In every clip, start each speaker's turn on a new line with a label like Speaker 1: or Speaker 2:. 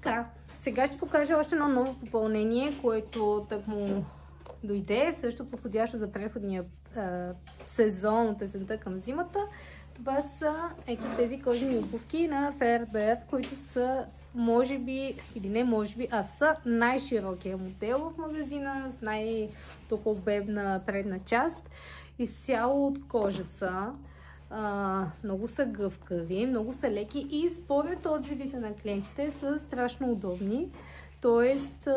Speaker 1: Така, сега ще покажа още едно ново попълнение, което так му дойде, също подходящо за преходния сезон от есента към зимата. Това са ето тези кожени обувки на Fairbear, които са може би, или не може би, а са най-широкия модел в магазина, с най-толкова обемна предна част. Изцяло от кожа са. Много са гъвкави, много са леки и според отзивите на клиентите са страшно удобни. Тоест,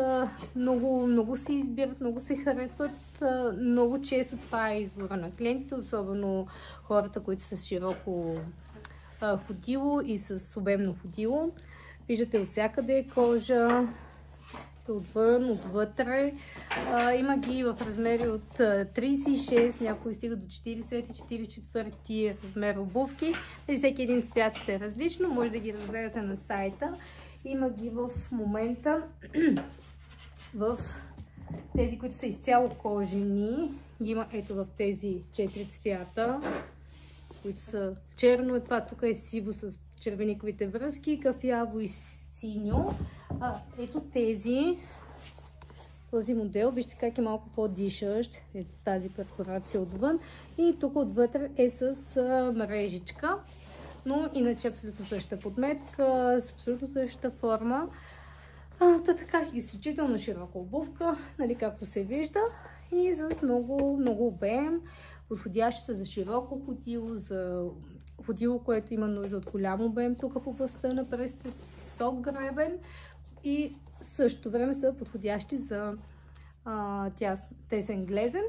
Speaker 1: много се избират, много се харесват. Много често това е избора на клиентите, особено хората, които са с широко ходило и с обемно ходило. Виждате, от всякъде е кожа, отвън, отвътре. Има ги в размери от 36, някои стига до 43-44 размер обувки. Всеки един цвят е различно, може да ги разгледате на сайта. Има ги в момента в тези, които са изцяло кожени. Има ето в тези 4 цвята, които са черно, това тук е сиво с червениковите връзки, кафяво и синьо. Ето този модел, вижте как е малко по-дишащ, ето тази перфорация отвън и тук отвътре е с мрежичка, но иначе абсолютно същата подметка, с абсолютно същата форма. Така, изключително широка обувка, нали, както се вижда, и с много обем, подходящи са за широко ходило, за ходило, което има нужда от голям обем тук в областта на пръстите, с висок гребен и също време са подходящи за тесен глезен.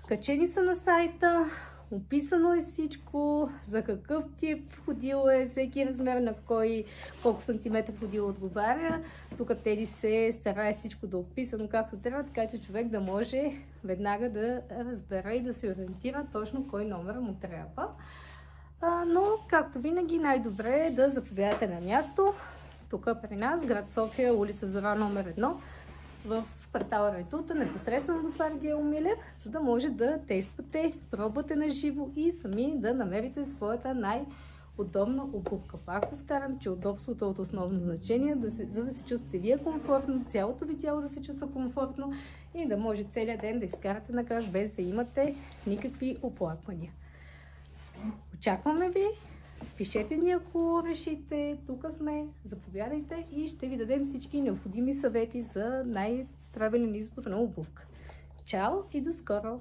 Speaker 1: Качени са на сайта, описано е всичко, за какъв тип ходило е, всеки размер на колко сантиметър ходило отговаря. Тук Теди се старае всичко да е описано както трябва, така че човек да може веднага да разбере и да се ориентира точно кой номер му трябва. Но, както винаги, най-добре е да заповядате на място. Тук при нас, град София, улица Зора номер 1, в квартала Райтута, непосредствено до парк Гео Милев, за да може да тествате, пробвате на живо и сами да намерите своята най-удобна обувка. Пак повтарям, че удобството е от основно значение, за да се чувствате вие комфортно, цялото ви тяло да се чувства комфортно и да може целият ден да изкарате на крак без да имате никакви оплаквания. Очакваме ви, пишете ни ако решите, тук сме, заповядайте и ще ви дадем всички необходими съвети за най-правилен избор на обувка. Чао и до скоро!